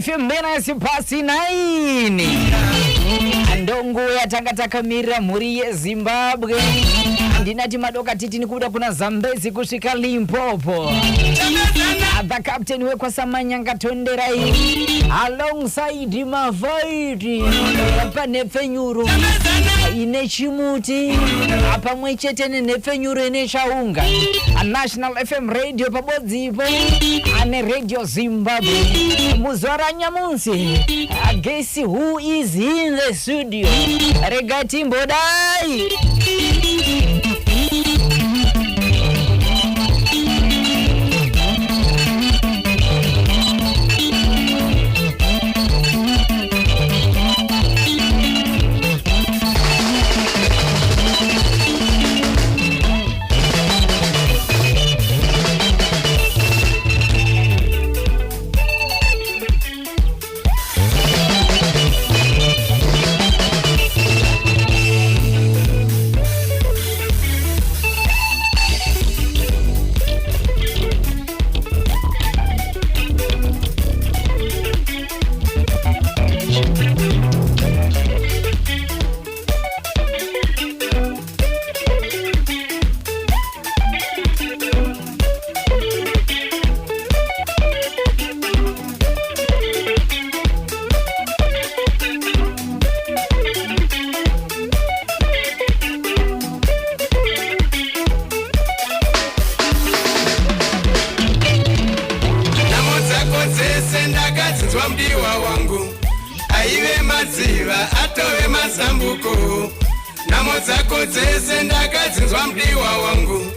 15 past 9 ndongo yatakakamira mhuri yeZimbabwe. Ndinati madoka titi nikuda kuna Zambezi kusvika Limpopo. The captain wekwasamanyanga Tonderai alongside Mavaiti panefenyuro ine chimuti pamwe chete nenefenyuro ine chaunga. A National FM radio pabodzipo ane Radio Zimbabwe. Muzora nyamunsi guess who is in the studio. Regati mbodai mdiwa wangu aive madziva atove mazambuko. Namo dzako dzese ndakadzinzwa mdiwa wangu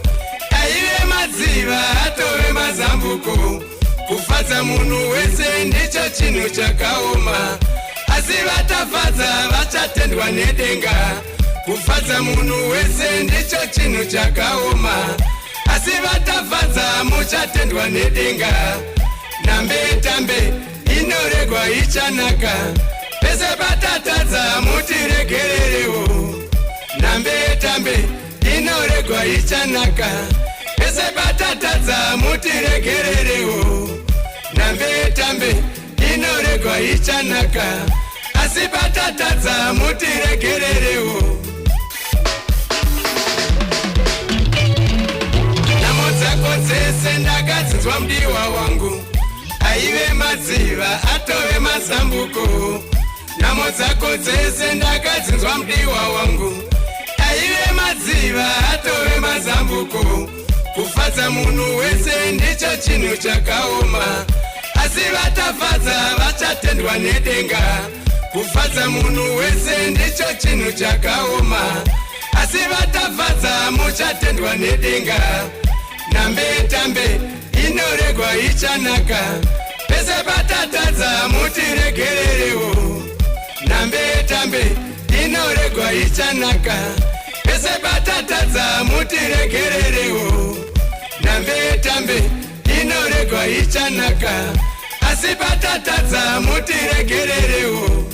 aive madziva atove mazambuko. Kufadza munhu wese ndicho chinhu chakaoma, asi vatafadza vachatendwa nedenga. Kufadza munhu wese ndicho chinhu chakaoma, asi vatafadza muchatendwa nedenga. Nambe tambe inoregwa ichanaka, pese patatadza mutiregererewo. Nambe tambe inoregwa ichanaka, pese patatadza mutiregererewo. Nambe tambe inoregwa ichanaka, asi patatadza mutiregererewo. Namo dzako dzese ndakadzinzwa mdiwa wangu aive madziva atove mazambuko. Namo dzako dzese ndakadzinzwa mdiwa wangu aive madziva atove mazambuko. Kufadza munhu wese ndicho chinhu chakaoma, asi vatafadza vachatendwa nedenga. Kufadza munhu wese ndicho chinhu chakaoma, asi vatafadza muchatendwa nedenga. Nambe tambe inoregwa ichanaka, pese patatadza mutiregererewo. Nambe tambe inoregwa ichanaka, pese patatadza mutiregererewo. Nambe tambe inoregwa ichanaka, asi patatadza mutiregererewo.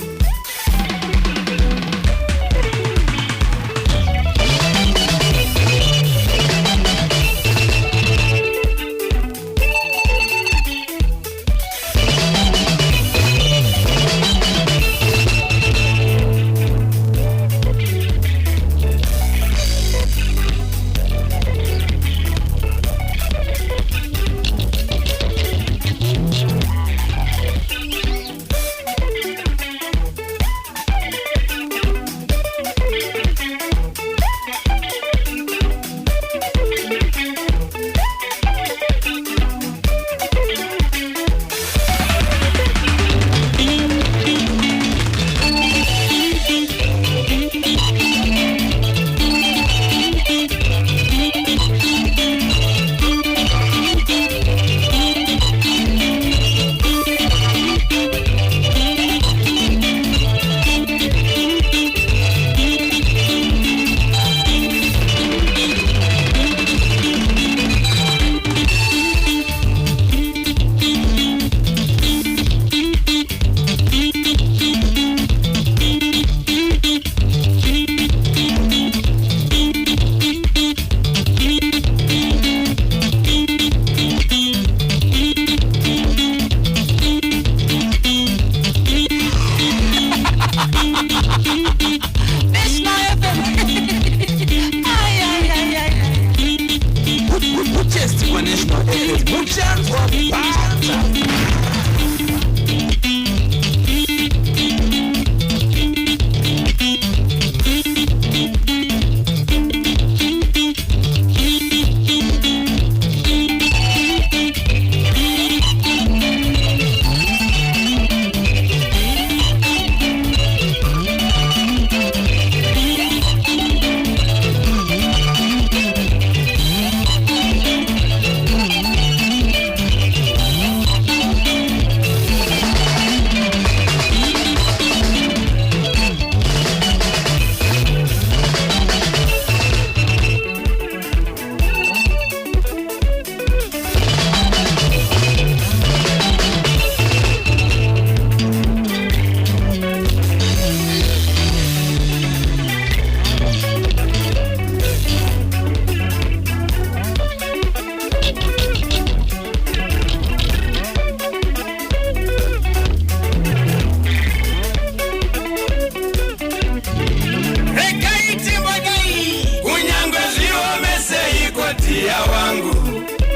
dia wangu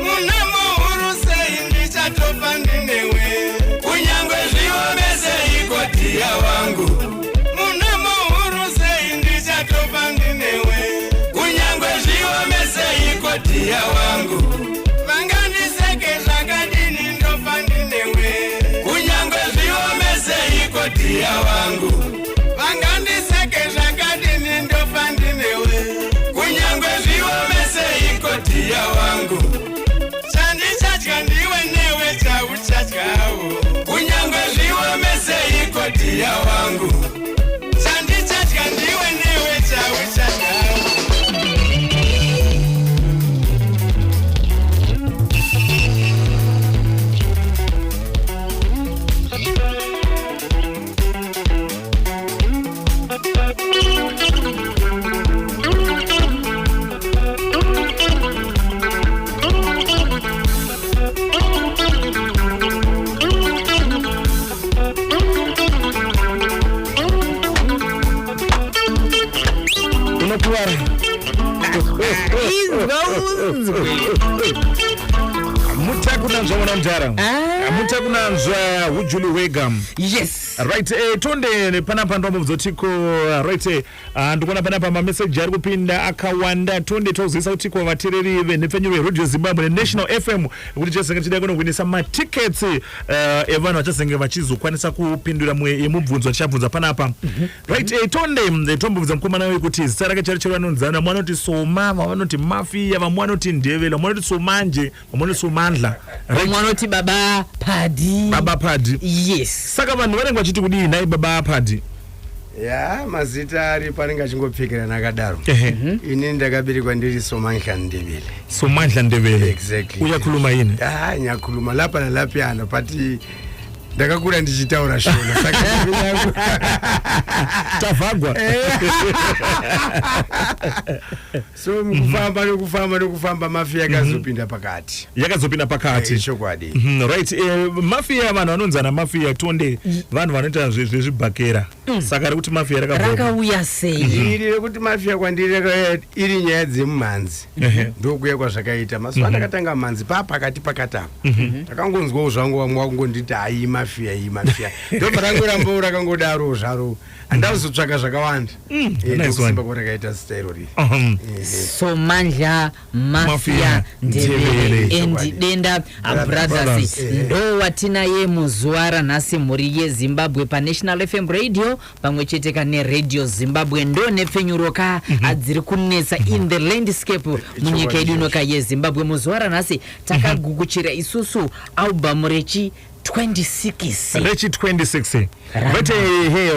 munamo urusei ndichatopa ndinewe kunyangwe zviomese iko dia wangu munamo urusei ndichatopa ndinewe kunyangwe zviomese iko dia wangu vangandiseke zvakadini ndopa ndinewe kunyangwe zviomese iko dia wangu vangandiseke zvakadini ndopa ndinewe kunyangwe zviomese iko dia wangu chandichatya ndiwe newe chauchatyawo kunyangwe zviomese iko dia wangu chandichatya ndiwe newe chauchatyawo Mutakunanzwa mwana mjara. Mutakunanzwa Ujuli Wegam. Yes. Right, tonde panapa ndombo mzotiko. Right, ndukona panapa ma message ari kupinda akawanda tonde tozisa utiko vatireri venefenywe Radio Zimbabwe National FM kuti chesenge chida kuno kuinisa ma tickets evano vachasenge vachizokwanisa kupindura mubvunzo achabvunza panapa. Right, tonde tombo bvunza mukomana we kuti zita rake chari vanonzana mwanoti Soma, vanoti Mafia, vamwanoti Ndevela, mwanoti Somanje, vamwanoti Somandla. Mwanoti Baba Padi. Baba Padi. Yes. Saka vanhu vanenge vachiti kudii naye Baba Padi. Ya mazita ari panenge achingopfekera nakadaro. Ini ndakaberekwa ndiri Somandla Ndebele. Somandla Ndebele. Exactly. Uyakhuluma yini? Nyakhuluma lapha nalaphana pati ndakakura ndichitaura shona saka yangu tavagwa. So mukufamba Mafia yakazopinda pakati. Yakazopinda pakati. Chokwadi. Right, Mafia vanhu vanonzana Mafia tonde vanhu vanoita zvezvibhakera. Saka kuti Mafia rakauya sei? Iri kuti Mafia kwandiri iri nyaya dzemumhanzi. Ndokuya kwazvakaita. Mazuva ndakatanga mhanzi pakati pakatapa. Ndakangonzwawo zvangu vamwe vakungonditi ai Mafia. Ndoparangu rambo rakangodaro zvaro. Andazotsvaka zvakawanda. Ndokusimba kurakaita style ri. Somandla Mafia Ndebele endi Denda Brothers ndo watina ye muzuva ranhasi mhuri yeZimbabwe pa National FM Radio pamwechete kane Radio Zimbabwe ndo nepfenyuroka adziri kunetsa in the landscape munyika yedu inoka yeZimbabwe. Muzuva ranhasi takagukuchira isusu album rechi 26 Rechi 26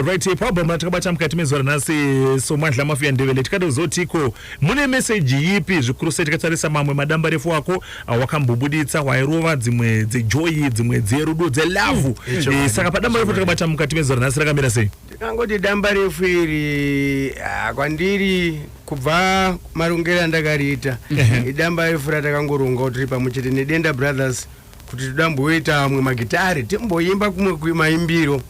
right problem atakabata mukati mezuva ranhasi Somandla Mafia Ndebele tikatozotiko mune message yipi zvikuru sei tikatarisa mamwe madamba refu wako wakambubuditsa wairova dzimwe dzejoy dzimwe dzerudo dzelove saka padamba refu takabata mukati mezuva ranhasi rakamira sei? Ndikangoti damba refu iri kwandiri kubva marongero ndakariita idamba refu ratakangoronga tiri pamwechete neDenda Brothers kuti tidamboita amwe magitari timboimba kumwe kumaimbiro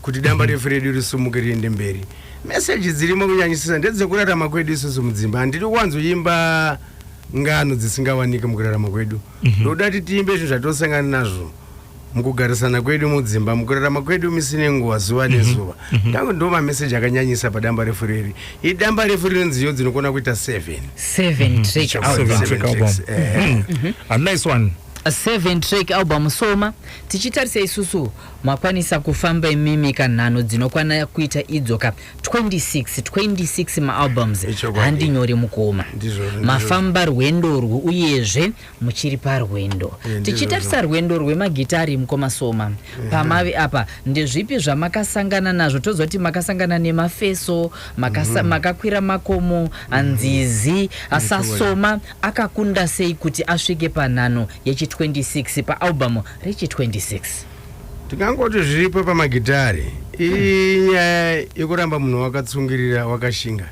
kuti damba refu redu risumuke riende mberi. Message dzirimo kunyanyisisa ndedzekurarama kwedu isusu mudzimba. Handiri kuwanzoimba ngano dzisingawanike mukurarama kwedu. Ndoda tiimbe zvinhu zvatosangana nazvo mukugarisana kwedu mudzimba mukurarama kwedu misine nguva zuva nezuva. Ndangu ndo message akanyanyisa padamba refu reri. Idamba refu rinziyo dzinokona kuita 7 track album. A nice one. A 7-track album Soma tichitarisa isusu makwanisa kufamba imimika nhano dzinokwana kuita idzoka 26 ma-albums handi nyori mukoma mafamba rwendo uyezve muchiri parwendo tichitarisa rwendo rwemagitari mukoma Soma pamave apa ndezvipi zvamakasangana nazvo tozoti makasangana nemafeso makakwira makomo anzizi asasoma akakunda sei kuti asvike panhano yechi 26 pa album rechi 26 tikangoti zviripo pamagitari inyaya yekuramba munhu wakatsungirira wakashinga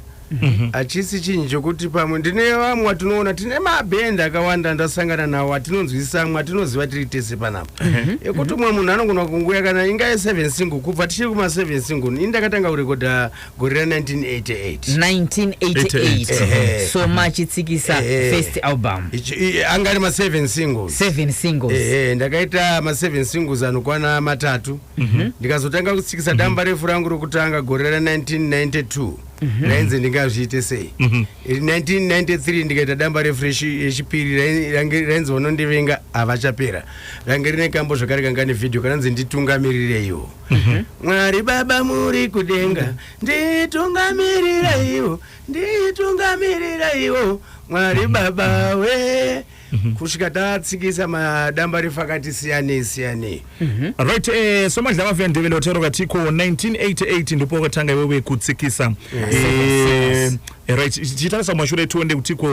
achisi chinhu chokuti pamwe ndine vamwe watinoona tine mabhenda akawanda ndasangana nawo atinonzwisa amwe atinoziva tiri tese panapa ekuti umwe munhu anogona kunguya kana ingaye 7 single kubva tichiri kuma 7 single ini ndakatanga kurekodha gore ra 1988 so machitsikisa first album angari ma 7 singles 7 singles ndakaita ma 7 singles anokwana matatu ndikazotanga kutsikisa damba refu rangu rokutanga gore ra 1992 rainzi ndingazviite sei 1993 ndikaita damba refu rechipiri rainzi vanondivenga havachapera range rine kambo zvakare kanga nevhidhio kananzi nditungamiriraiwo Mwari baba muri kudenga nditungamirirayiwo nditungamirirayiwo Mwari baba we kusvika tatsikisa madamba refu akati siyane. Right, Somandla Mafia ndivele otero katiko 1988 ndipo wakatanga iwewe kutsikisa right chitarisa mashure tuonde kutiko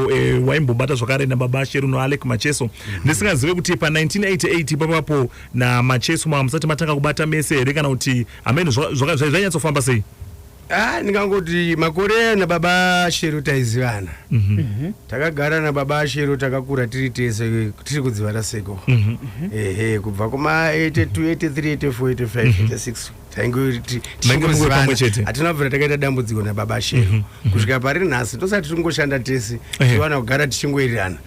waimbobata zvakare nababa Sheru no Alec Macheso ndisingazive kuti pa 1988 papapo na Macheso musati matanga kubata mese here kana kuti amene zvanyatsofamba sei? Ndingangoti makore nababa Sheru taizivana. Takagara nababa Sheru takakura tiri tese tiri kudzivana seko. Kubva kuma 82, 83, 84, 85, 86 taingoti atinabvira takaita dambudziko nababa Sheru. Kusvika pari nhasi tosati tingoshanda tese tiwana kugara tichingoirirana.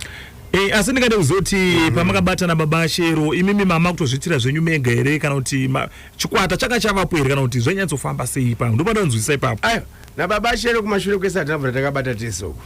Asi ndingade kuzoti pamakabata nababa Sheru imimi mama kutozvitira zvenyu mega here kana kuti chikwata chakachavapo here kana kuti zvanyatsofamba sei pano ndopanonzwisisa ipapo? Nababa Sheru kumashure kwese atinabvira takabata tese uko.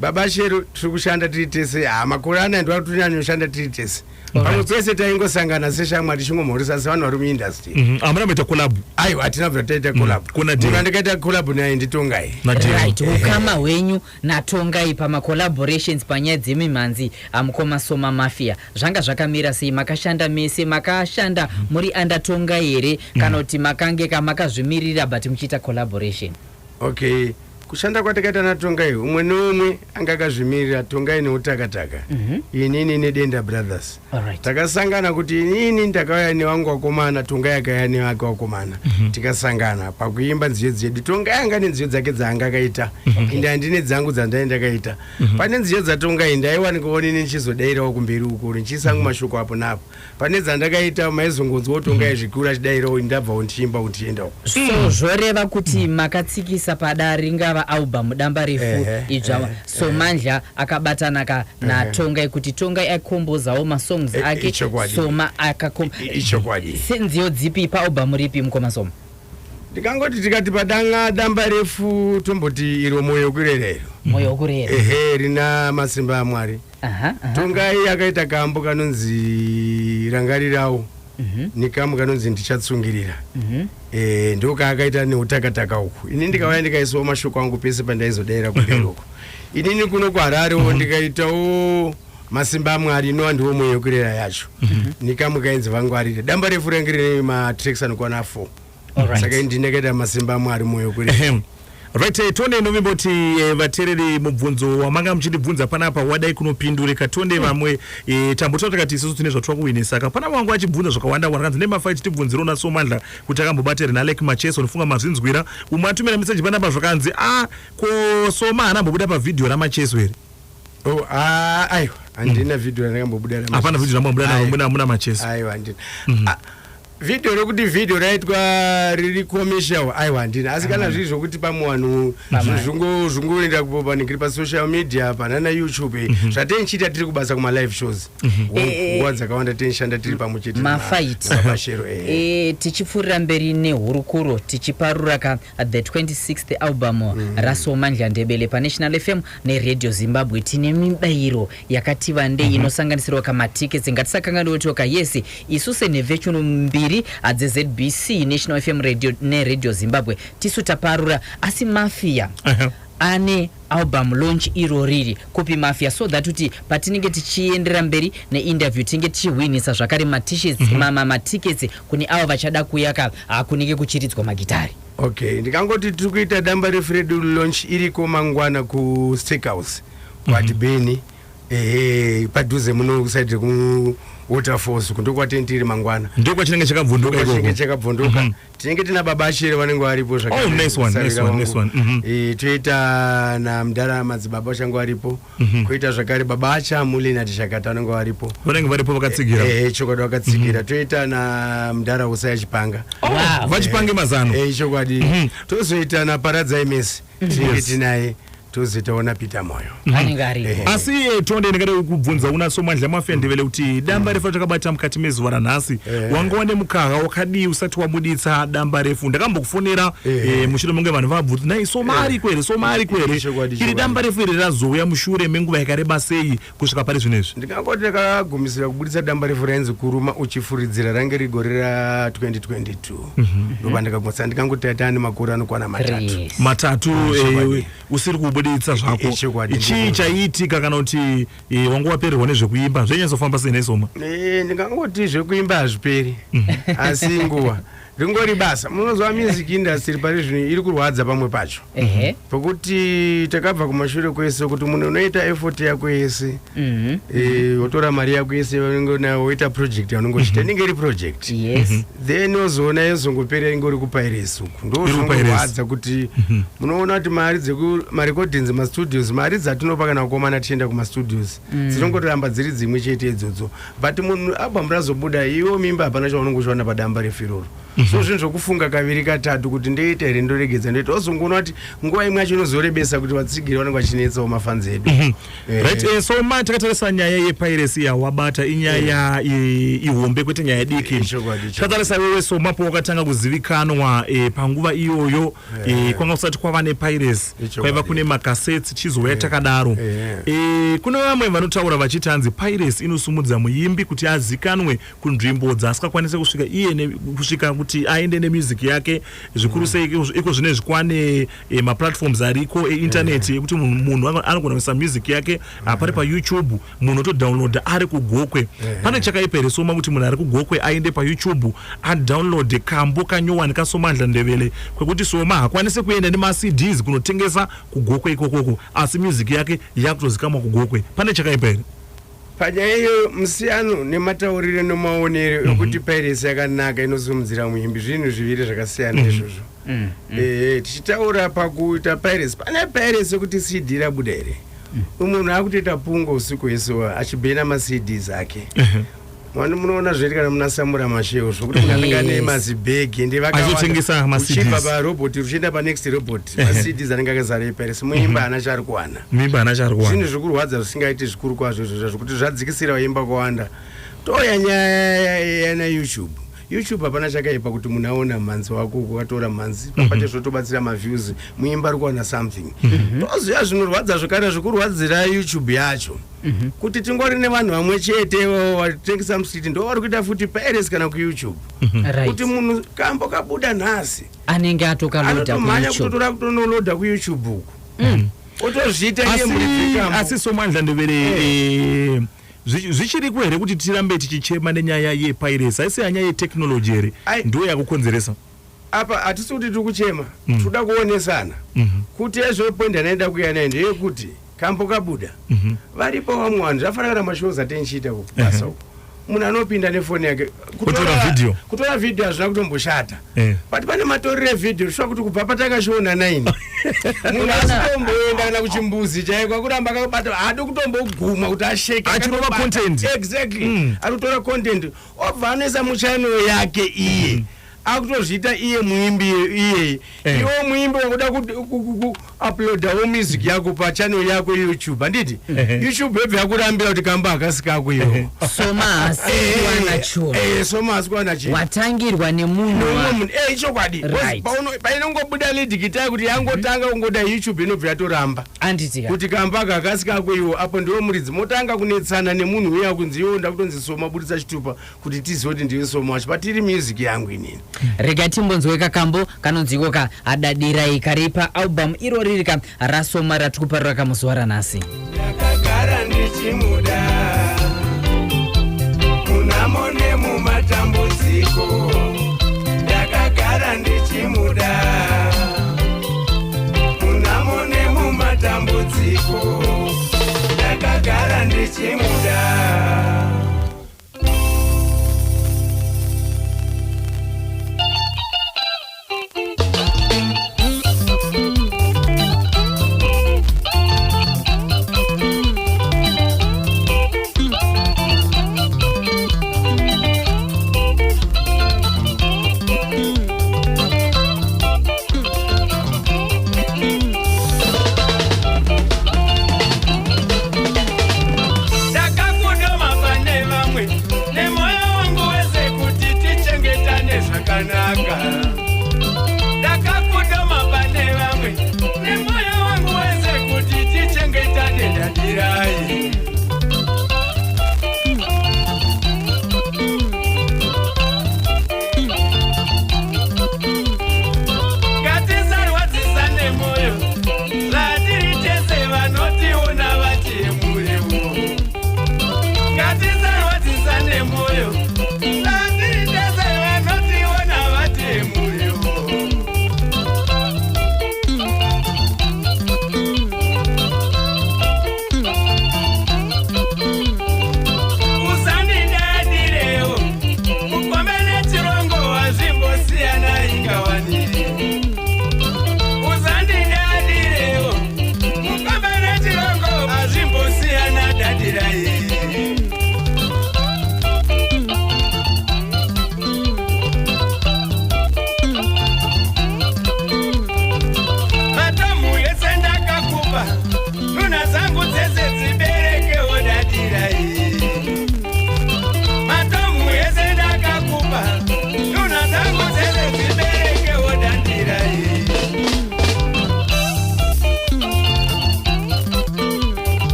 Baba Sheru tiri kushanda tiri tese makore ana ndo atinyanya tiri tese. Pamwe twese taingosangana seshamwa tichingomhoresa sevanhu vari muindustry. Amuna meta collab? Aiwa atinabvira taita collab. Kuna ndikaita collab naye nditongai. Right, ukama hwenyu natongai pama-collaborations panyaya dzemimhanzi amukoma Soma Mafia zvanga zvakamira sei? Makashanda mese, makashanda muri under Tongai here kana kuti makange makazvimirira but muchiita collaboration? Okay, kushanda kwatakaita naTongai umwe neumwe anga akazvimirira Tongai neutakataka inini neDenda Brothers. Takasangana kuti inini ndakauya newangu wakomana Tongai akauya newake wakomana tikasangana pakuimba nziyo dzedu. Tongai anga nenziyo dzake dzaanga akaita inde handine dzangu dzandakaita. Pane nziyo dzaTongai ndaiwana kuona ini ndichizodairawo kumberi uko ndichisangu mashoko apo napo. Pane dzandakaita maizongonzwa Tongai zvikuru achidairawo ndabva ndichiimba utiendawo. So zvoreva kuti makatsikisa padare ringava album damba refu idzva Somandla akabatana naTongai kuti Tongai akombozawo masongs ake Soma ichokwadi. Senziyo dzipi pa album ripi mukoma Soma? Ndikangoti tikati padanga damba refu tomboti iro moyo kurerero. Moyo kurera. Rina masimba aMwari. Tongai akaita kambo kanonzi rangarirawo. Nikamu kanonzi ndichatsungirira. Ndoka akaita neutakataka uku. Ini ndikauya ndikaiswa mashoko angu pese pandaizodaira kuderoko. Inini kuno kuHarare ndikaitawo masimba aMwari no andiwo moyo kurera yacho. Nikamu kainzi vangwarire. Damba refu rangirire matracks anokwana 4. Saka ndinekaita masimba aMwari moyo kurera. Right, tonde novimboti vatereri mubvunzo wamanga muchindibvunza panapa wadai kunopindurika tonde vamwe tambotota kati isusu tine zvatwa kuwinisa saka pana wangu achibvunza zvakawanda wakanzi nemafight tibvunziro na Somandla kuti akambobatira na Alec Macheso nofunga mazvinzwira umwe atumira message panapa zvakanzi ko Soma anambobuda pa video raMacheso here. Aiwa andina video randakambobuda raMacheso. Hapana video rambobuda muna Macheso. Aiwa andina. Video rokuti video raitwa riri commercial aiwa ndina asi kana zviri zvokuti pamuwanhu zvungoenda kupanikiri pa social media pana YouTube zvatenchita tiri kubasa kuma live shows nguva dzakawanda tenshanda tiri pamuchete mafight tichipfurira mberi nehurukuro tichiparura the 26th album raSomandla Ndebele pa National FM neRadio Zimbabwe tine mibayiro yakati vandei inosanganisirwa kamatickets ngatisakanganwe toka yes isuse nevechuno mbiri ZBC National FM Radio neRadio Zimbabwe tisu taparura asi Mafia ane album launch iroriri kupi Mafia so that uti patinenge tichiendera mberi neinterview tinge tichiwinisa zvakare t-shirts matickets kuni avo vachada kuyaka kunenge kuchiridzwa magitari. Okay, ndikangoti tiri kuita damba refu redu launch iriko mangwana ku Steakhouse kwaDibeni padhuze muno kusaidhe ku waterfalls kundokwatendiri mangwana ndokwa chinenge chakabvunduka chinenge chakabvunduka tinenge tina baba achere vanenge varipo toita namudhara madzibaba achange varipo koita zvakare baba achamulina tishakata vanenge varipo vanenge varipo vakatsigira chokwadi vakatsigira toita namudhara usaya chipanga vachipange mazano chokwadi tozoita naparadza ms tinenge tinaye tozitaona Peter Moyo anenge aripo asi tonde ndingada kubvunza unaso mandla mafendevele kuti damba refu takabata mukati mezuva ranhasi wanga wane mukaha wakadi usati wabuditsa damba refu ndakambokufonera mushure munge vanhu vabvunza nai somari kwere iri damba refu iri razouya mushure menguva yakareba sei kusvika pari zvinezvi ndingangoti ndakagumisira kubuditsa damba refu rainzi kuruma uchifuridzira range rigore ra 2022 ndobva ndikagumisa ndikangoti tatani makore anokwana matatu usiri kubuditsa zvako ichi chaitika kana kuti wanga wapererwa nezvekuimba zvenyazofamba sei nesoma ndingangoti zvekuimba hazviperi asi nguva ringori basa munozwa music industry pari zvino iri kurwadza pamwe pacho pokuti takabva kumashure kwese kuti munhu unoita effort yako yese wotora mari yako yese woita project yaunongochita inenge iri project then wozoona yozongopera ingori kupiracy uku ndozvinorwadza kuti munoona kuti mari dzekumarecordings mastudios mari dzatinopa kana kukomana tichienda kumastudios dzinongotoramba dziri dzimwe chete idzodzo but munhu album razobuda iwo mimba hapana chaunongochiwana padamba refiroro so zvinhu zvokufunga kaviri katatu kuti ndoita here ndoregedza ndoita ozongoona kuti nguva imwe yacho inozorebesa kuti vatsigiri vanenge vachinetsawo mafanzi edu right so takatarisa nyaya yepiracy yawabata inyaya ihombe kwete nyaya diki takatarisa wewe somapo wakatanga kuzivikanwa panguva iyoyo kwanga kusati kwava nepiracy kwaiva kune makaseti chizouya takadaro kune vamwe vanotaura vachiti hanzi piracy inosumudza muimbi kuti azikanwe kunzvimbo dzasingakwanise kusvika iye kusvika kuti aende nemusic yake zvikuru sei iko zvinezvi kwane maplatforms ariko einternet ekuti munhu anogona kuisa music yake pari paYouTube munhu otodownloada ari kugokwe pane chakaipere soma kuti munhu ari kugokwe aende paYouTube adownload kambo kanyowani kasomandla ndevele kwekuti soma hakwanise kuenda nema-CDs kunotengesa kugokwe ikokoko asi music yake yakutozikamwa kugokwe pane chakaipere panyaya iyo musiyano nemataurire nemaonero ekuti piracy yakanaka inosimudzira muimbi zvinhu zviviri zvakasiyana izvozvo tichitaura pakuita piracy pane piracy yekuti CD rabuda here munhu akutoita pungo usiku yese achibhena ma-CDs ake munoona zveti kana munasamura masheo zvokuti munanenge nemazibhegi ndevakauchibva paroboti ruchienda panext robot ma-CDs anenge akazara epiracy muimba hana chari kuwana zvinhu zvokurwadza zvisingaiti zvikuru kwazvo izvozvo zvokuti zvadzikisira vaimba kwawanda toya nyaya yana YouTube hapana chakaipa kuti munhu aona mhanzi wako ukatora mhanzi papate zvotobatsira maviews muimba ari kuwana something toziva zvinorwadza zvakare zvokurwadzira YouTube yacho kuti tingori nevanhu vamwe chete vatengesa musiti ndo vari kuita futi piracy kana kuYouTube kuti munhu kambo kabuda nhasi anenge atokamanya kutotora kutonoloda kuYouTube uku otozviita iye murikambo asi somandla ndevere zvichiri here kuti tirambe tichichema nenyaya yepiracy aisi nyaya yeteknoloji here ndo yakukonzeresa apa hatisi kuti tiri kuchema toda kuonesana kuti ezvepoindi anaenda kuya naye ndeyekuti kambo kabuda varipo vamwe vanhu zvafanira kana mashows atenchiita kubasa uku munhu anopinda nefoni yake kutora vhidhiyo hazvina kutomboshata but pane matorire vhidhiyo zvisva kuti kubva patakashoona 9 munhu asitomboenda kana kuchimbuzi chaiko akuramba akabata haadi kutomboguma kuti asheke achirova content exactly ari kutora content obva anoisa muchannel yake iye akutozviita iye muimbi iye iwo muimbi wakuda kuuploadawo music yako pachannel yako YouTube handiti YouTube yobva yakurambira kuti kamba akasikako iwo soma asikuwana chinhu watangirwa nemunhu chokwadi painongobuda lidhikita kuti yangotanga kungoda YouTube inobva yatoramba kuti kamba akasikako iwo apo ndiwo muridzi motanga kunetsana nemunhu uya kunzi iwo ndakutonzi soma budisa chitupa kuti tizive kuti ndiwe soma wacho patiri music yangu inini rega timbonzwe kakambo kanonziko ka adadirai karipa album iro ririka rasoma ratikuparira kamuzuva ranhasi ndakagara ndichimuda munamone mumatambudziko ndakagara ndichimuda munamone mumatambudziko ndakagara ndichimuda.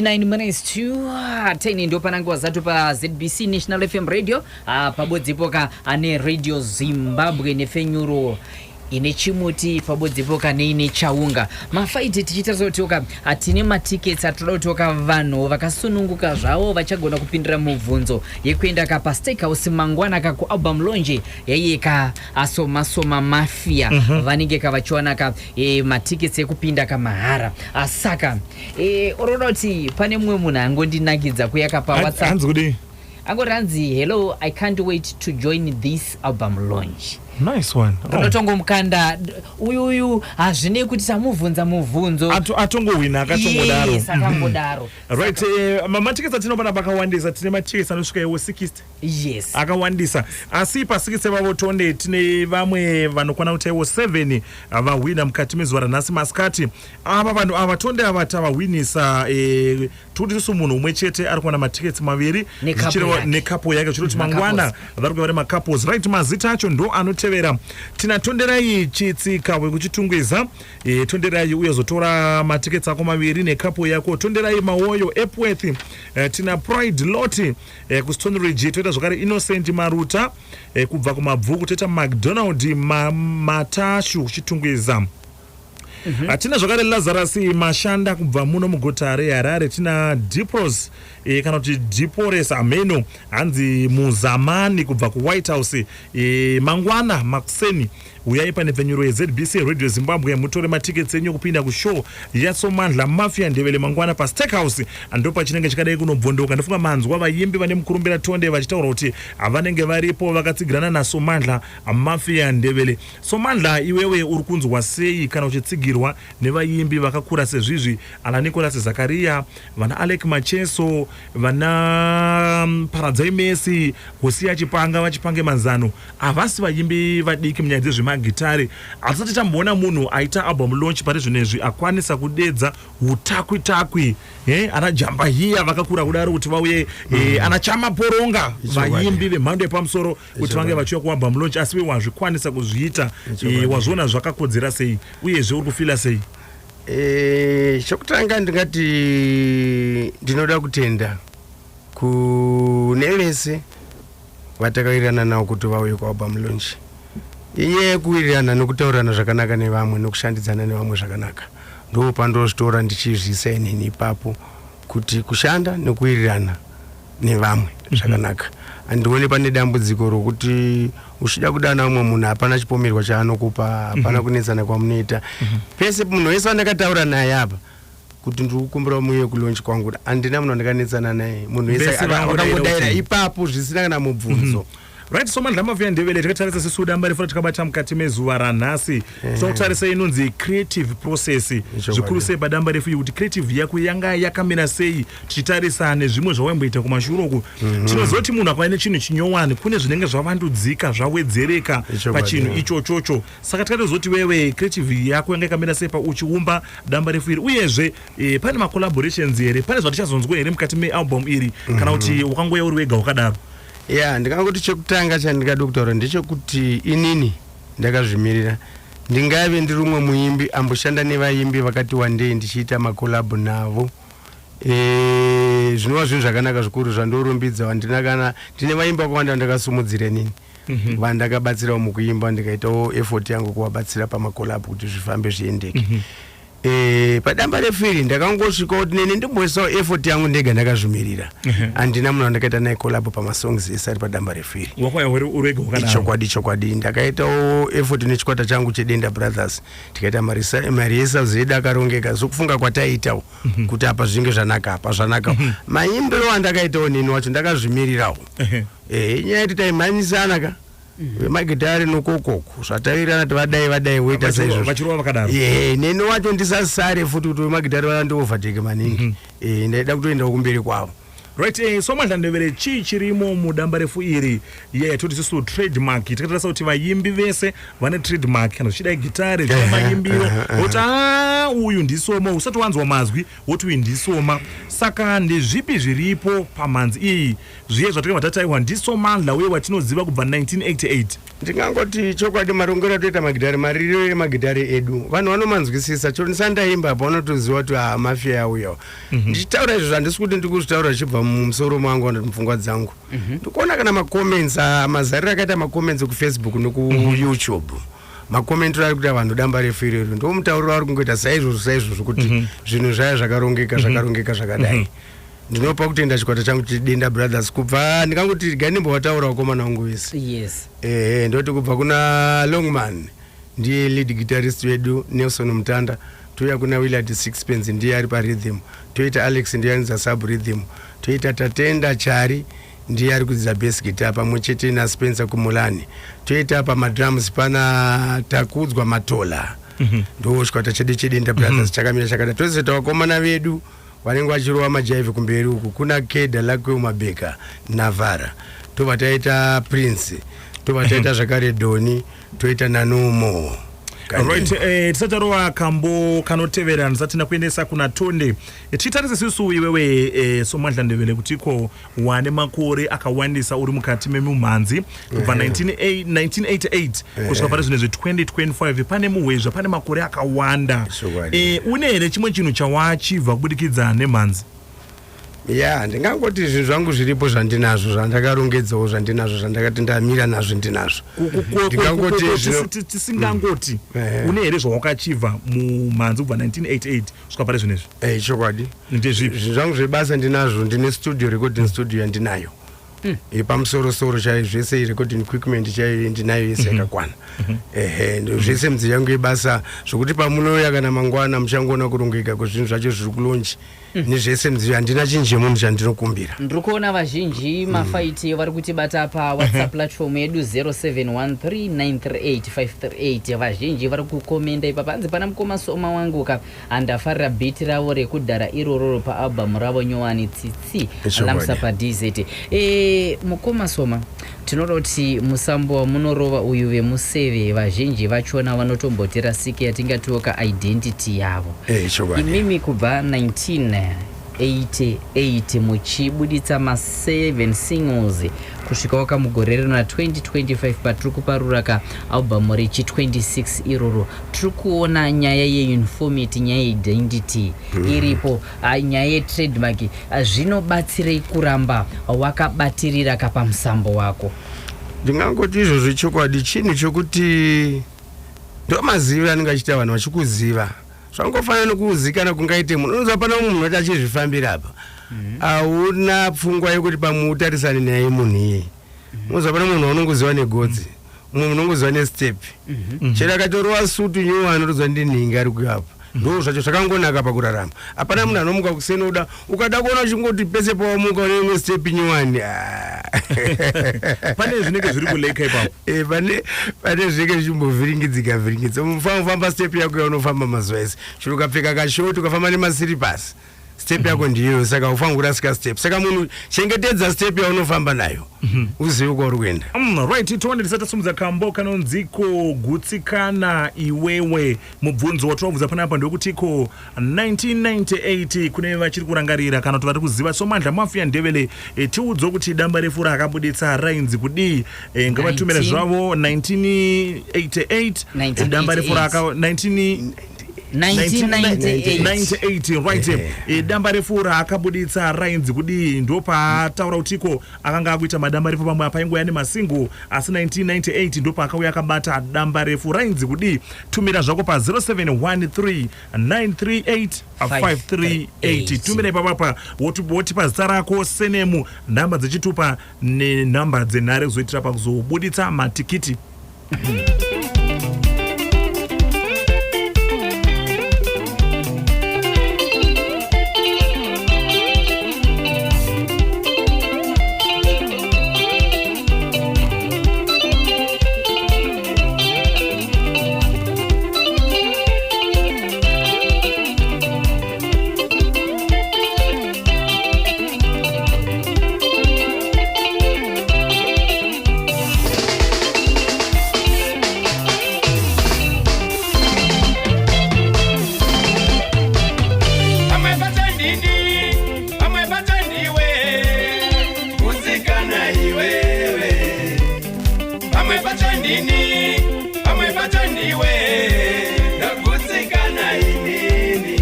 29 minutes to 10 ndio panango zatu pa ZBC National FM Radio pabodzipoka ane Radio Zimbabwe nefenyuro ine chimuti pabodzipoka neine chaunga mafaiti tichita zotoka atine matickets atoda kutoka vanhu vakasununguka zvavo vachagona kupindira mubvunzo yekuenda kapa Steakhouse mangwana ku album launch yayeka asoma mafia vanenge kavachiwana ka matickets ekupinda kamahara asaka orodoti pane mumwe munhu angondinakidza kuyaka pa WhatsApp angoranzi hello I can't wait to join this album launch. Nice one. Rotongo mkanda uyu hazvine kuti samuvunza muvunzo atongowina akatongodaro. Yes, akangodaro. Right, matickets atinopana pakawandisa tine matickets anosvika ewo 60. Yes. Akawandisa. Asi pa 60 vavo tonde tine vamwe vanokwana kuti ewo 7 vawina mukati mezuva ranhasi masikati. Ava vanhu ava tonde ava tavawinisa tudiso munhu umwe chete ari kuwana matickets maviri nekapo yake chiroti mangwana vari kuva vari macouples. Right, mazita acho ndo anotevera. Tina tonderai chitsika wekuchitungwiza tonderai uye zotora matickets ako maviri nekapo yako. Tonderai mawoyo Epworth tina Pride Lot ku Stone Ridge toita zvakare Innocent Maruta kubva kumabvuku toita McDonald Matashu kuchitungwiza. Tina zvakare Lazarus Mashanda kubva muno mugota reHarare. Tina Dipros kana kuti Dipores Ameno hanzi Muzamani kubva ku White House mangwana makuseni uyai pane venyuro yeZBC Radio Zimbabwe mutore matickets enyu kupinda kushow yaSomandla Mafia Ndebele mangwana pa Steakhouse andopa chinenge chikadai kunobvondoka. Ndafunga manzwa vayimbi vane mukurumbira tonde vachitaura kuti avanenge varipo vakatsigirana naSomandla Mafia Ndebele. Somandla iwewe uri kunzwa sei kana uchitsigirwa nevayimbi vakakura sezvizvi ana Nicholas Zakaria vana Alec Macheso vana Paradzai Messi Hosea Chipanga vachipange manzano avasi vayimbi vadiki munyaya dzezvemagitari. Asati tamboona munhu aita album launch pari zvinezvi akwanisa kudedza utakwi ana Jamba hiya vakakura kudaro kuti vauye ana Chama Poronga vayimbi vemhando yepamusoro kuti vange vachiuya ku album launch asi wazvikwanisa kuzviita wazviona zvakakodzera sei uyezve uri kufila sei? Chokutanga ndingati ndinoda kutenda kune vese vatakawirirana navo kuti vauye ku album launch. Iye kuwirirana nokutaurana zvakanaka nevamwe nokushandidzana nevamwe zvakanaka ndo pandozvitora ndichizvisa inini ipapo kuti kushanda nokuwirirana nevamwe zvakanaka. Andione pane dambudziko rokuti uchida kudana umwe munhu hapana chipomerwa chaanokupa hapana kunetsana kwamunoita. Pese munhu wese andakataura naye apa kuti ndiri kukumbira muuye kulaunch kwangu handina munhu andakanetsana naye. Munhu wese akangodaira ipapo zvisina kana mubvunzo. Right, Somandla Mafia Ndebele takatarisa sesu damba rifuna tikabata mukati mezuva ranhasi. Tinotarisa inonzi creative process. Zvikuru sei padamba refu kuti creative yako yanga yakamira sei tichitarisa nezvimwe zvawamboita kumashure uku. Tinozoti munhu akaine chinhu chinyowani kune zvinenge zvavandudzika zvawedzereka pachinhu ichochocho. Saka tikatozoti wewe creative yako yanga yakamira sei pauchiumba damba refu iri uyezve pane ma collaborations here pane zvatichazonzwa here mukati mealbum iri kana kuti wakangoya uri wega wakadaro? Ndikangoti chekutanga chandingada kutaura ndechekuti inini ndakazvimirira ndingave ndiri umwe muimbi amboshanda nevayimbi vakati wandei ndichiita makolabhu navo. Zvinova zvinhu zvakanaka zvikuru zvandorumbidza wandinakana ndine vayimbi vakawanda ndakasumudzira nini vandakabatsirawo mukuimba ndikaitawo effort yangu kuvabatsira pamakolabhu kuti zvifambe zviendeke. Padamba refiri ndakangosvika kuti nene ndimboisawo effort yangu ndega ndakazvimirira. Handina munhu andakaita naye collab pamasongs ese ari padamba refiri. Chokwadi ndakaitawo effort nechikwata changu cheDenda Brothers tikaita mariesa zedu akarongeka zokufunga kwataiitawo kuti apa zvinge zvanaka apa zvanaka. Maimbiro andakaitawo neni wacho ndakazvimirirawo. Inyaya yekuti taimhanyisaana ka vemagitari nokokoko zvatawirirana kuti vadai woita saizvozvo vachirova vakadaro. Neni wacho ndisasare futi kuti vemagitari vandoovhateke maningi. Ndaida kutoendawo kumberi kwavo Right, Somandla Ndebele chirimo mudamba refu iri toti sisu trademark tikatarisa kuti vayimbi vese vane trademark kana zvichida gitare zvamayimbiro woti uyu ndisoma usati wanzwa mazwi woti uyu ndisoma saka ndezvipi zviripo pamhanzi iyi zviye zvatinenge vatatayiwa ndiSomandla uye watinoziva kubva 1988 ndingangoti chokwadi marongero atoita magidhari maririro emagidhari edu vanhu vanomanzwisisa chonisandayimba apa vanotoziva kuti mafia yauyawo ndichitaura izvo zvandisi kuti ndikuzvitaura zvichibva mumusoro mangu kana mupfungwa dzangu ndikuona kana macomments mazariro akaita macomments kufacebook nokuyoutube makomentari ari kuita vanhu damba refu irero ndo mutauriro ari kungoita saizvozvo kuti zvinhu zvaya zvakarongeka zvakadai ndinopa kutenda chikwata changu kuti Denda Brothers kubva ndingangoti ganimbotaura wakomana wangu vese ndoti kubva kuna Longman ndiye lead guitarist wedu Nelson Mutanda toya kuna Willard Sixpence ndiye ari parhythm toita Alex ndiye ari sub rhythm toita Tatenda Chari ndiye ari kudzidza bass guitar pamwechete na Spencer Kumulani toita pa madrums pana Takudzwa Matola ndo chikwata chedu cheDenda Brothers chakamira chakada tozeta wakomana vedu vanenge vachirova majaive kumberi uku kuna Keda Lakwe Mabeka Navara tobva taita Prince tobva taita zvakare Doni toita Nanumo right tisatarova kambo kanoteverana zatina kuendesa kuna Tonde titarise susu iwewe Somandla Ndebele kutiko wane makore akawandisa uri mukati memumhanzi kubva 1988 kusvika pari zvino 2025 pane muhwezva pane makore akawanda une here chimwe chinhu chawachibva kubudikidza nemhanzi ndingangoti zvinhu zvangu zviripo zvandinazvo zvandakarongedzawo zvandinazvo zvandakati ndamira nazvo ndinazvo tisingangoti une here zvawakachivha mumhanzi kubva 1988 kusvika pari zvinezvi chokwadi zvinhu zvangu zvebasa ndinazvo ndine studio recording studio yandinayo pamusoro-soro chaiyo zvese recording equipment chaiyo ndinayo yese yakakwana zvese midziyo yangu yebasa zvokuti pamunouya kana mangwana muchangoona kurongeka kwezvinhu zvacho zviri kulonji nezvese midziyo handina chinji yemunhu chandinokumbira ndiri kuona vazhinji mafaiti vari kutibata pawhatsapp platform yedu 0713938538 vazhinji vari kukomenda ipa panzi pana mukoma Soma wangu andafarira bhiti ravo rekudhara iroro paalbhamu ravo Nyowani Tsitsi lamusa paDZ mukoma Soma tinoda kuti musambo munorova uyu vemuseve vazhinji vachona vanotombotera siki yatingatoka identity yavo imimi kubva 1988 muchibuditsa ma7 singles kusvika wakamugore rino na 2025 patiri kuparura kaalbhamu rechi26 iroro tiri kuona nyaya yeuniformity nyaya yeidentity iripo nyaya yetrademark zvinobatsirei kuramba wakabatirira kapamusambo wako ndingangoti izvozvo chokwadi chinhu chokuti ndomazivo anenge achiita vanhu vachikuziva zvangofanira nokuzikana kungaite munhu unonzwa pana munhu ati achizvifambira apa hauna pfungwa yekuti pamutarisane naye munhu iyeye unonzwa pana munhu waunongoziva negodzi mumwe unongoziva nestep chero akatorova sutu Nyowani anotoziva ndinhingi ari kuyapa ndo zvacho zvakangonaka pakurarama hapana munhu anomuka kusenoda ukada kuona uchingoti pese pawamuka uneimwe step Nyowani pane zvinenge zviri kuleka ipapo pane zvinenge zvichimbovhiringidzika ufamba step yako yaunofamba mazuva ese chero ukapfeka kashoti ukafamba nemasiripasi step yako ndiyo saka ufanira kurasika step saka munhu chengetedza step yaunofamba nayo uzive kwauri kuenda right tione tisatasumudza kambo kanonziko gutsikana iwewe mubvunzo watobvunza panapa ndokutiko 1998 kune vachiri kurangarira kana kuti vari kuziva Somandla Mafia Ndebele tiudzo kuti damba refu rakabuditsa rainzi kudii ngavatumira zvavo 1988 damba refu raka 1998 right damba refu raakabuditsa rainzi kudii ndopataura kutiko akanga akuita madamba refu pamwe paingoya nemasingo asi 1998 ndopaakauya akabata damba refu rainzi kudii tumira zvako pa 0713938538 tumira ipapapa wotipa zita rako senemu nhamba dzechitupa nenhamba dzenhare kuzoitira pakuzobuditsa matikiti inini pamwe pacho ndiwe ndagutsikana inini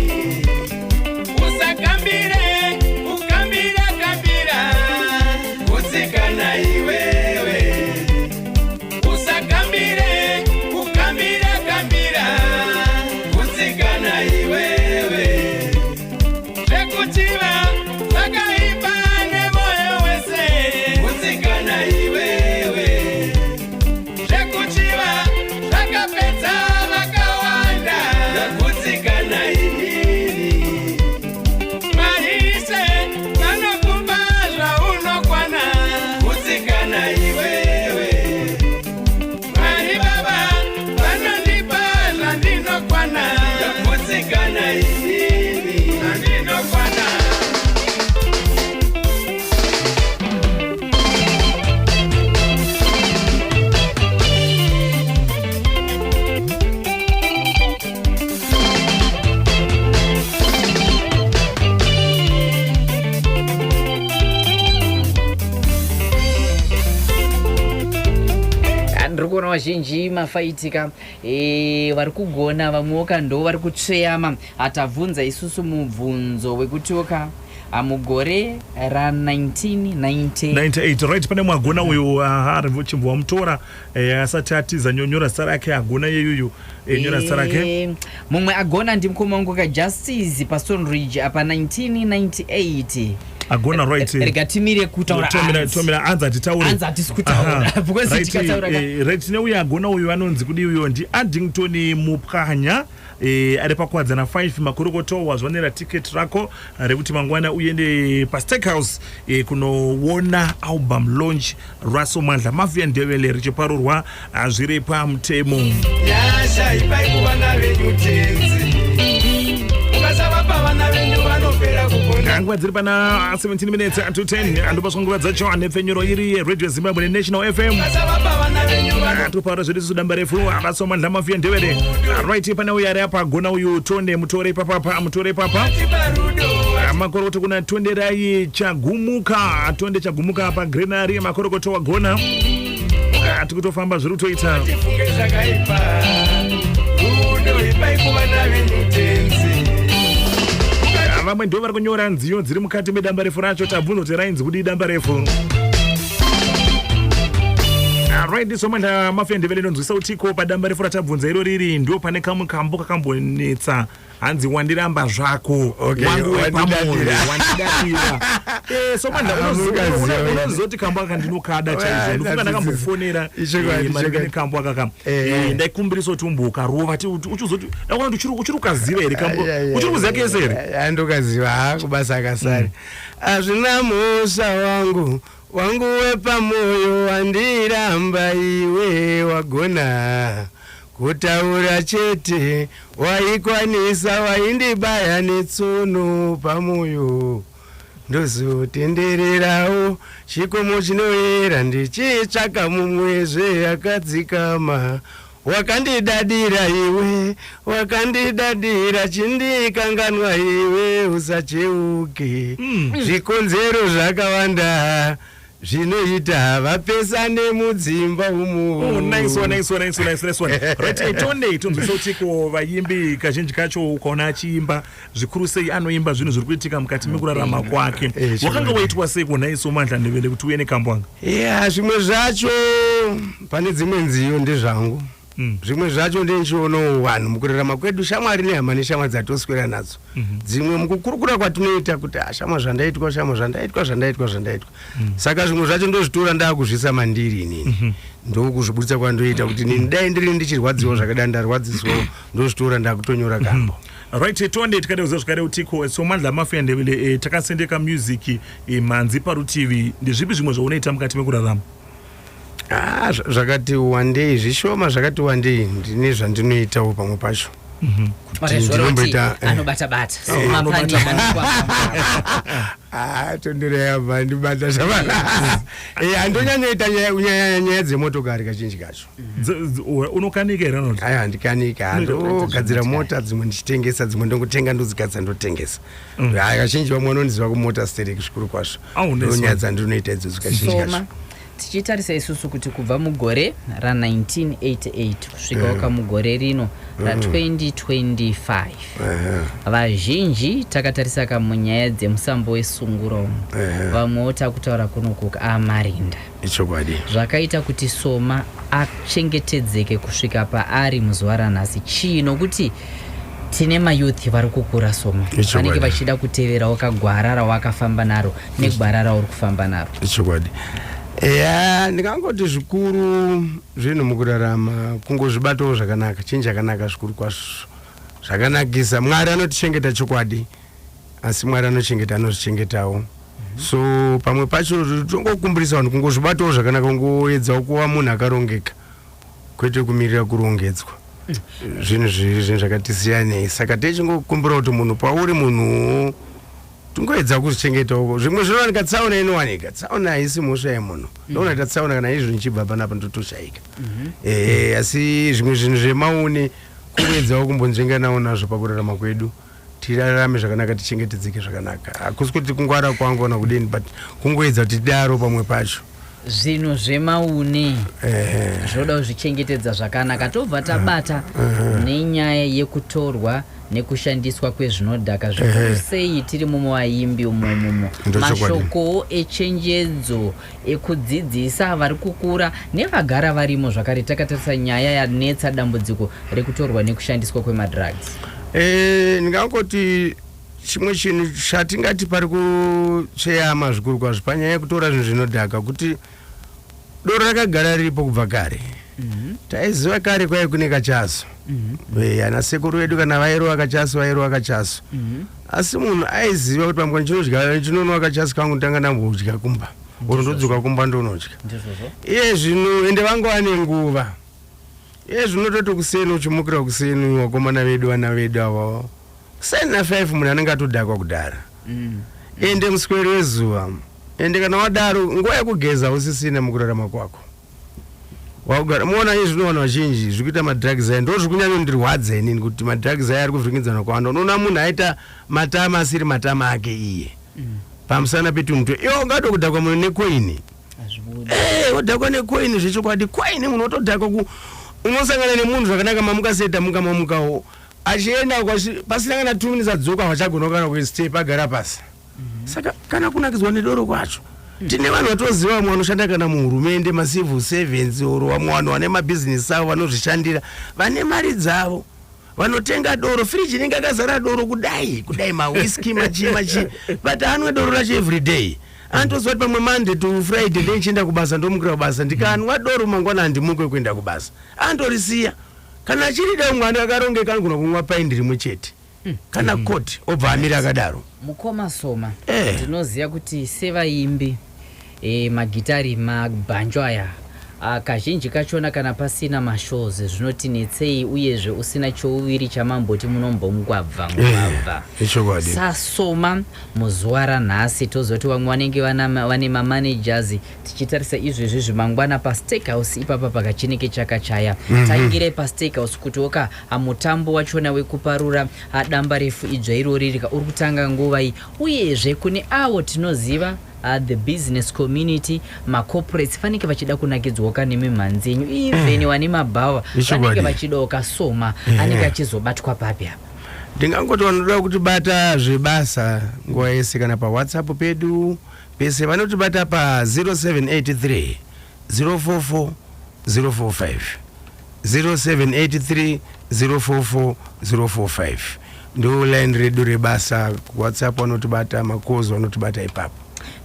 usakambire ukambira kambira gutsikana iwewe usakambire ukambira kambira gutsikana iwewe zvekuchiva zvakaipa nemoyo wese gutsikana iwewe zvekuchiva zvakapedza vakawanda gutsikana inini maise vanokupa zvaunokwana gutsikana iwewe Mwari baba vanondipa zvandinokwana gutsikana inini zvandinokwana ndiri kuona vazhinji mafaitika vari kugona vamweoka ndo vari kutsveyama atabvunza isusu mubvunzo wekutioka mugore ra1998 right pane mwagona uyu ari chimbwamutora asati atiza nyonyora zita rake agona yeyuyu nyora zita rake mumwe agona ndimukoma wangu kajustice pastone ridge apa 1998 agona right regatimire kutaura tomira anza hatisi kutaura because tikataura right neuyu agona uyu anonzi kudi uyo ndi Addington Mupkanya ari pakuwadzana 5 makurokoto wazvanera ticket rako rekuti mangwana uende pasteakhouse kunoona album launch Raso Mandla Mafia Ndebele richiparurwa zviri pamutemo nyasha ipai kuvana venyu tenzi ukasavapa vana venyu vanopera kugona nguva dziri pana 17 minutes to 10 andopaswa nguva dzacho nepfenyuro iri yeRadio Zimbabwe neNational FM ukasavapa vana venyu topara zviri sudamba refu Raso Mandla Mafia Ndebele right pana uyu ari apa agona uyu tonde mutore papa makorokoto kuna tonde rai chagumuka tonde chagumuka pa Grenary makorokoto wagona tikutofamba zviri kutoita tifunge zvakaipa rudo ipai kuvana venyu tenzi vamwe ndo vari kunyora nziyo dziri mukati medamba refu racho tabvunza kuti rainzi kudi damba refu right so Mandla Mafia Ndebele ndonzwisa utiko padamba refu ratabvunza iro riri ndo pane kamwe kambo kakambonetsa hanzi wandiramba zvako wangu wepamwoyo wandidadira so Mandla unozoti kambo akandinokada chaizvo ndofunga ndakambofonera maringe nekambo akaka ndaikumbirisa kuti umbuka rova uchizoti ndakuona kuti uchiri ukaziva here kambo uchiri kuziva kese here andokaziva kubasa akasari hazvina musha wangu wepamwoyo wandiramba iwe wagona kutaura chete waikwanisa waindibaya netsono pamwoyo ndozotendererawo chikomo chinoyera ndichitsvaka mumwezve yakadzikama wakandidadira iwe wakandidadira chindikanganwa iwe usacheuke zvikonzero zvakawanda zvinoita vapesane mudzimba umu nice one right tonde tunzwisa utiko vayimbi kazhinji kacho ukaona achiimba zvikuru sei anoimba zvinhu zviri kuitika mukati mekurarama kwake wakanga waitwa sei kuna iso Mandla Ndebele kuti uye nekambwanga zvimwe zvacho pane dzimwe nziyo ndezvangu zvimwe zvacho ndinchionawo vanhu mukurarama kwedu shamwari nehama neshamwari dzatoswera nadzo dzimwe mukukurukura kwatinoita kuti shama zvandaitwa saka zvimwe zvacho ndozvitora ndakuzvisa mandiri inini ndokuzvibudisa kwandoita kuti nini dai ndiri ndichirwadziwa zvakada ndarwadziswawo ndozvitora ndakutonyora kambo right tonde tikada kuziva zvakare utiko so Mandla Mafia Ndebele takasendeka music manzi parutivi ndezvipi zvimwe zvaunoita mukati mekurarama zvakati wandei zvishoma zvakati wandei ndine zvandinoitawo pamwe pacho anobata-bata tondoreyabva ndibata zvavana handonyanyoita nyaya dzemotokari kazhinji kacho unokanika here anoti handikanika handogadzira mota dzimwe ndichitengesa dzimwe ndongotenga ndodzigadzira ndotengesa kazhinji vamwe vanondiziva kumota stereki zvikuru kwazvo ndonyaya dzandinoita idzodzo kazhinji kacho tichitarisa isusu kuti kubva mugore ra1988 kusvika mugore rino ra2025 vazhinji takatarisa kamunyaya dzemusambo wesunguro vamwewo takutaura kunokuka amarinda zvakaita kuti Soma achengetedzeke kusvika paari muzuva ranhasi chii nokuti tine mayuthi vari kukura Soma vanenge vachida kuteverawo kagwara rawakafamba naro negwara rauri kufamba naro. Ndingangoti zvikuru zvinhu mukurarama kungozvibatawo zvakanaka chinhu chakanaka zvikuru kwazvo zvakanakisa. Mwari anotichengeta chokwadi asi Mwari anochengeta anozvichengetawo. So pamwe pacho tongokumbirisa vanhu kungozvibatawo zvakanaka kungoedzawo kuva munhu akarongeka kwete kumirira kurongedzwa. Zvinhu zviri zvinhu zvakatisiyanei saka techingokumbira kuti munhu pauri munhu tungoedza kuzvichengetawo. Zvimwe zvinowanika tsaona inowanika tsaona haisi mhosva yemunhu ndoona kuti tsaona kana izvo nichibva panapa ndotoshaika asi zvimwe zvinhu zvemaune kungoedzawo kumbonzvenganawo nazvo pakurarama kwedu tirarame zvakanaka tichengetedzeke zvakanaka hakusi kuti kungwara kwangona kudeni but kungoedza kuti tidaro pamwe pacho zvinhu zvemaune zvoda kuzvichengetedza zvakanaka. Tobva tabata nenyaya yekutorwa nekushandiswa kwezvinodhaka zvikuru sei tiri muvaimbi umomumo mashokowo echenjedzo ekudzidzisa vari kukura nevagara varimo zvakare takatarisa nyaya yanetsa dambudziko rekutorwa nekushandiswa kwemadrugs. Ndingangoti chimwe chinhu chatingati pari kucheyama zvikuru kwazvo panyaya yekutora zvinhu zvinodhaka kuti doro rakagara riripo kubva kare. Taiziva kare kwai kune kachaso ana sekuru vedu kana vairova kachaso asi munhu aiziva kuti pamwe chinodya chinonwa kachaso kangu ndanga ndambodya kumba ndodzoka kumba ndonodya iye zvino ende vangova nenguva iye zvinototi kuseni uchimukira kuseni wakomana vedu vana vedu avo kuseni na5 munhu anenge atodhakwa kudhara ende muswero wezuva ende kana wadaro nguva yekugeza usisina mukurarama kwako wagara muona izvi vanhu vazhinji zvikuita madrugs aya ndo zvikunyanyondirwadza inini kuti madrugs aya ari kuvhiringidzana kwawanda. Unoona munhu aita matama asiri matama ake iye pamusana petunhu iwe ungada kudhakwa munhu nekoini wodhakwa nekoini zvechokwadi koini munhu otodhakwa unosangana nemunhu zvakanaka mamukaseta mamukawo achienda pasina kana 2 minutes adzoka vachagona kana kuestep agara pasi. Saka kana kunakidzwa nedoro kwacho tine vanhu vatoziva vamwe vanoshanda kana muhurumende macivil servants oro vamwe vanhu vane mabhizinesi avo vanozvishandira vane mari dzavo vanotenga doro friji inenge akazara doro kudai mawhiski machi but anwe doro racho every day antoziva kuti pamwe Monday to Friday ndenchienda kubasa ndomukira kubasa ndikanwa doro mangwana handimuke kuenda kubasa andorisiya kana achirida mwana akarongeka anogona kumwa paindi rimwe chete kana koti obva amira akadaro. Mukoma Soma ndinoziva kuti sevaimbi magitari mabhanjo aya kazhinji kachona kana pasina mashows zvinotinetsei uyezve usina chouviri chamamboti munombomugwabva sasoma muzuva ranhasi tozoti vamwe vanenge vane mamanagers tichitarisa izvezvi zvimangwana pasteakhouse ipapa pakachineke chakachaya taingire pasteakhouse kuti oka mutambo wachona wekuparura damba refu idzva irori uri kutanga nguva iyi uyezve kune avo tinoziva the business community macorporates fanike vachida kunakidzwa nemimhanzi yenyu even vane mabhawa vanenge vachidawo Soma anenge achizobatwa papi apa. Ndingangoti vanoda kutibata zvebasa nguva yese kana paWhatsApp pedu pese vanotibata pa 0783 044 045 0783 044 045 ndo line redu rebasa. WhatsApp vanotibata makozo vanotibata ipapo.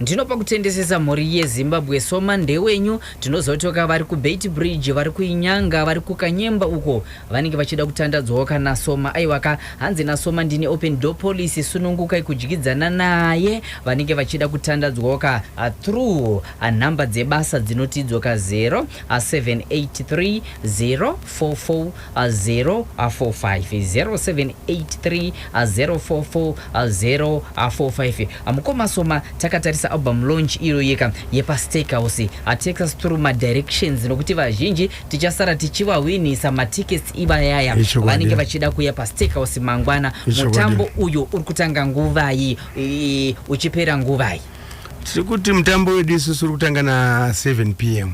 Ndinopa kutendesesa mhuri yeZimbabwe Soma ndewenyu. Tinozotoka vari kuBeit Bridge, vari kuinyanga, vari kukanyemba uko vanenge vachida kutandadzwawo kana Soma. Aiwaka hanzi naSoma ndine open door policy sununguka ikudyidzana naye vanenge vachida kutandadzwawo through nhamba dzebasa dzinotidzoka 0783 044 045 0783 044 045. Mukoma Soma takatarisa album launch iro yeka yepasteakhouse takes us through my directions nokuti vazhinji tichasara tichivawinisa matickets ivayaya vanenge vachida kuya pasteakhouse mangwana. Mutambo uyo uri kutanga nguvai uchipera nguvai? Tirikuti mutambo wedu isusu kutanga na 7 p.m.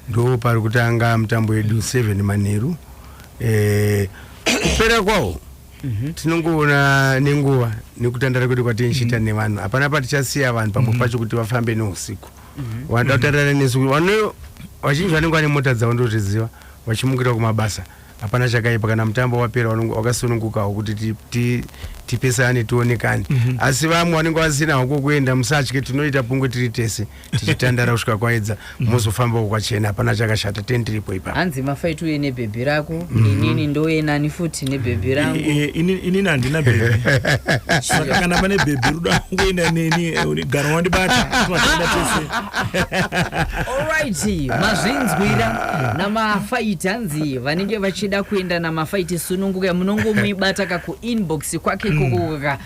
ndo pari kutanga mutambo wedu 7 manheru. Kupera kwawo tinongoona nenguva nekutandara kwedu kwatinchita nevanhu. Hapana patichasiya vanhu pamwe pacho kuti vafambe neusiku. Wanda kutandara nesu vazhinji vanenge vane mota dzavo ndozviziva vachimukira kumabasa. Hapana chakaipa kana mutambo wapera wakasunungukawo kuti tipesane tionekane. Asi vamwe vanenge vasina hako kuenda musatye tinoita pungwe tiri tese tichitandara kusvika kwaedza muzofamba kwachena. Hapana chakashata tendiripo ipapo. Hanzi mafight uye nebhebhi rako inini ndoye nani futi nebhebhi rangu. Inini handina bhebhi. Saka kana pane bhebhi ruda kuenda neni garo wandibata twatenda tese. Alright, mazvinzwira namafight hanzi vanenge vachida kuenda namafight sununguka munongomubata kaku inbox kwake kukuka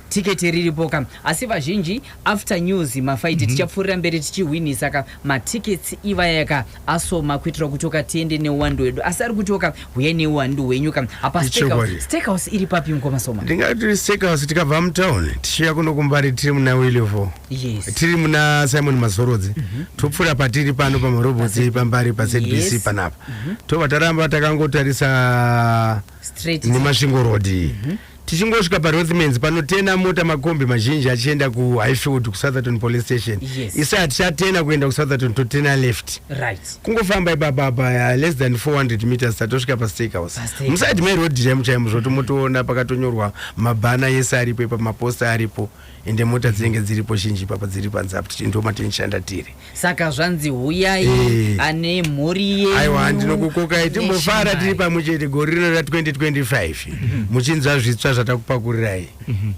tiketi riripo kam. Asi vazhinji after news mafight tichapfurira mberi tichihwinisa ka matickets ivayaka asoma kuitira kutoka tiende neuwandu wedu. Asi ari kutoka huye neuwandu hwenyu kam. Apa steakhouse iri papi mkomasoma? Ndingati steakhouse tikabva mutown tichiya kuno kumbari tiri muna Willowville. Yes. Tiri muna Simon Mazorodzi. Topfura patiri pano pamarobotsi pambari paZBC panapa. Tobva taramba takangotarisa straight nemasvingo road. Tichingosvika paRothmans panotena mota makombi mazhinji achienda kuHighfield kuSouthampton police station. Isati chatena kuenda kuSouthampton totena left. Right. Kungofamba ipapa less than 400 meters tatosvika paSteakhouse. Musati meroad jam chaimo zvotomotoona pakatonyorwa mabhana yese aripo ipa maposta aripo ende mota dzinenge dziripo zhinji papa dziri panze apo ndoma tinishanda tiri. Saka zvanzi huyai ane mhuri yenyu. Aiwa ndinokukokai timbofara tiri pamuchete gore rino ra2025 muchinzwa zvitsva zvatakupakurai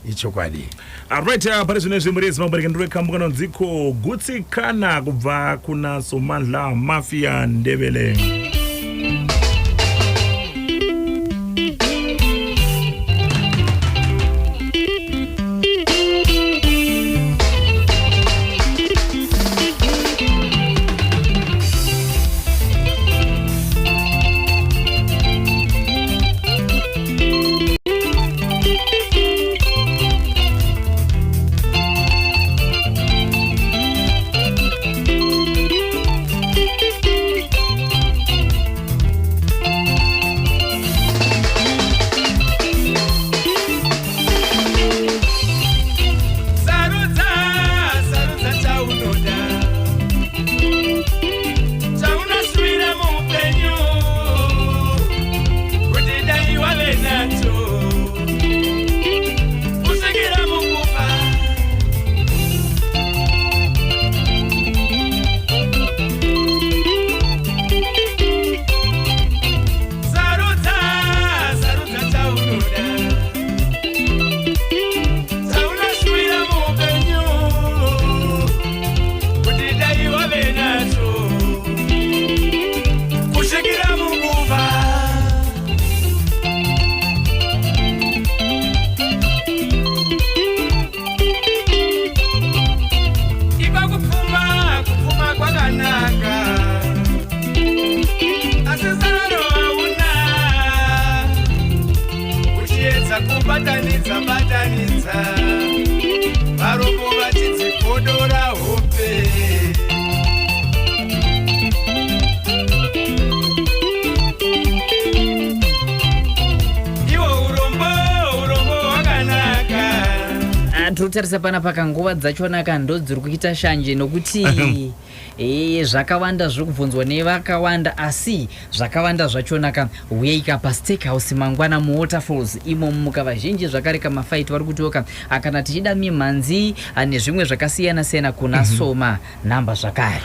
ichokwadi. Alright, pari zvine zvimurezi mabarika ndorwekambuka nonziko Gutsikana kubva kuna Somandla Mafia Ndebele. Batanitsa varombo vachidzipodora hope. Iwo urombo wakanaka. Totarisa pana pakanguva dzachona kando dziri kuita shanje nokuti zvakawanda zviri kubvunzwa nevakawanda asi zvakawanda zvachona ka uyeka paSteakhouse mangwana muWaterfalls imo muka vazhinji zvakare kamafight vari kutoka kana tichida mimhanzi nezvimwe zvakasiyana siyana kuna Soma namba zvakare.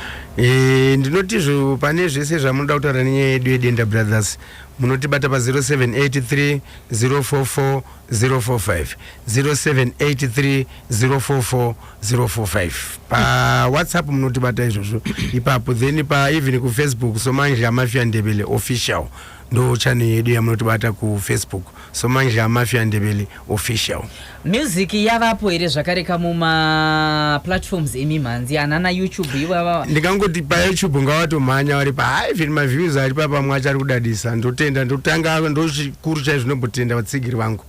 Ndinotizvo pane zvese zvamunoda kutaura nenyaya yedu yeDenda Brothers munotibata pa 0783 044 045 0783 044 045 pa WhatsApp munotibata izvozvo ipapo then pa even ku Facebook Somandla Mafia Ndebele official ndo channel yedu yamunotibata ku Facebook Somangla Mafia Ndebele official. Music yavapo here zvakare kamuma platforms emimanzi anana YouTube iwava ndikangoti pa YouTube ngawatomhanya vari pa hai vhiri maviews ari pamwe achari kudadisa ndotenda ndotanga ndochikuru chaizvo zvinombotenda vatsigiri vangu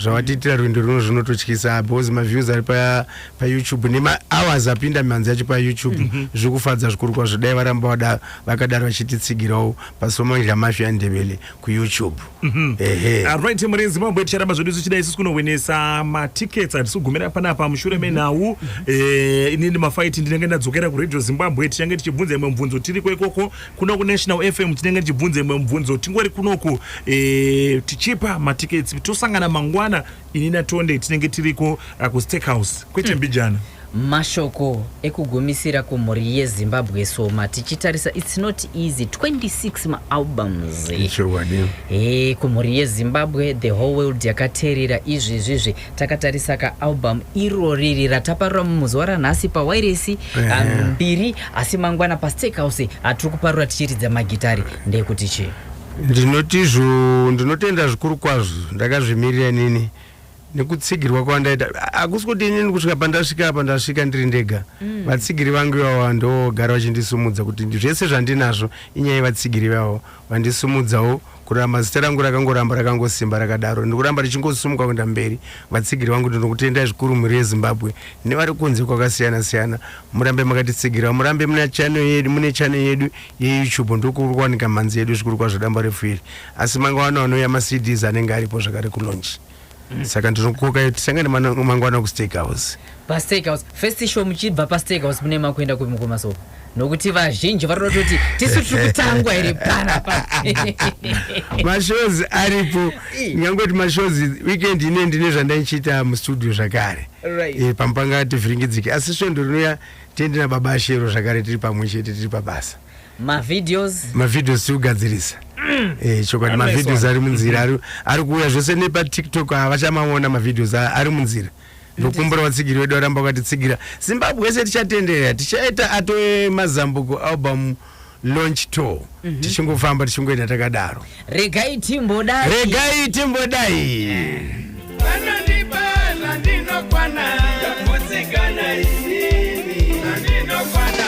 zvavatiitira rwendo runo zvinototyisa because maviews ari pa YouTube nema-hours apinda mimanzi yacho pa YouTube zvikufadza zvikuru kwazvo dai varamba vakadaro vachititsigirawo paSomangla Mafia Ndebele ku YouTube. Right, muri Zimbabwe ticharamba zvedu tichida isusu kunowinisa matickets atisugumira panapa mushure menhau inini mafight ndinenge ndadzokera ku Radio Zimbabwe tichange tichibvunza imwe mubvunzo tiri kwekoko kuno ku National FM tinenge tichibvunza imwe mubvunzo tingori kunoku tichipa matickets tosangana mangwana inina tonde tinenge tiriko ku Steakhouse kwete Mbijana. Mashoko ekugumisira kumhuri yeZimbabwe Soma tichitarisa it's not easy 26 ma-albums kumhuri yeZimbabwe the whole world yakateerera izvizvizvi takatarisa ka-album iroriri rataparura mumuzuva ranhasi pawairesi 2 asi mangwana paSteakhouse atiri kuparura tichiridza magitari ndekuti chii ndinotenda zvikuru kwazvo ndakazvimirira nini nekutsigirwa kwandaita akusi kuti inini kusvika pandasvika ndiri ndega vatsigiri vangu ivavo ndogara vachindisumudza kuti zvese zvandinazvo inyaya yevatsigiri vavo vandisumudzawo kuramba zita rangu rakangoramba rakangosimba rakadaro ndikuramba richingosumuka kuenda mberi vatsigiri vangu ndinokutendai zvikuru mhuri yeZimbabwe nevari kunze kwakasiyana siyana murambe makatitsigirawo murambe mune channel yedu yeYouTube ndokuri kuwanika mhanzi yedu zvikuru kwazvo damba refu iri asi mangwana anouya maCDs anenge aripo zvakare kulaunch saka ndinokuka tisangane mangwana kuSteakhouse. paSteakhouse first show muchibva paSteakhouse mune makuenda kumasofa nokuti vazhinji varinototi tisu tiri kutangwa here panapa mashows aripo nyangoti mashows weekend ine ndine zvandaichiita mustudio zvakare pampanga tivhiringidzike asi svondo rinouya tiendina baba Ashero zvakare tiri pamwe chete tiri pabasa mavideos tiugadzirisa chokwadi mavideos ari munzira ari kuuya zvose nepaTikTok havachamaona mavideos ari munzira ndokumbura vatsigiri vedu varamba vakatitsigira Zimbabwe yese tichatendera tichaita atoe mazambuko album launch tour tichingofamba tichingoenda takadaro regai timbodai vanondibala ndinokwana yakutsikana inini ndinokwana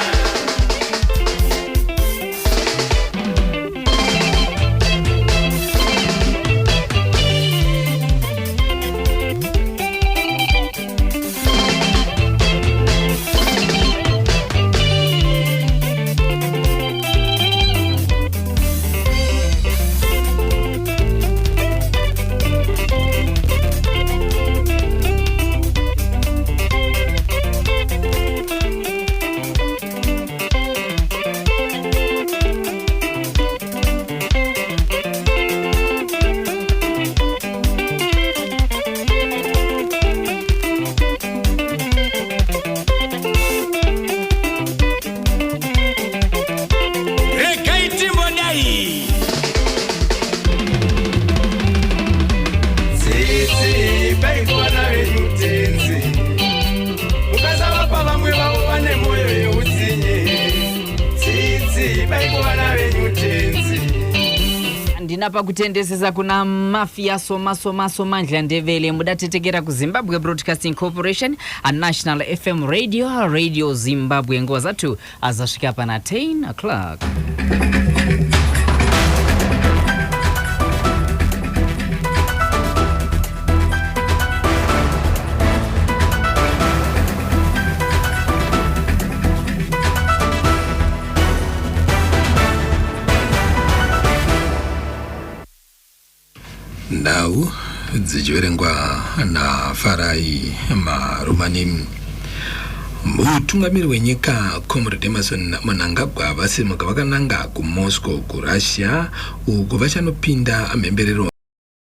pakutendesesa kuna Mafia Somangla Ndebele mudatetekera ku Zimbabwe Broadcasting Corporation a National FM Radio Zimbabwe nguva zatu azasvika pana 10 o'clock. Ndau dzichiverengwa naFarai Marumani. Mutungamiri wenyika Comrade Emmerson Mnangagwa vasimuka vakananga kuMoscow kuRussia uko vachanopinda mhemberero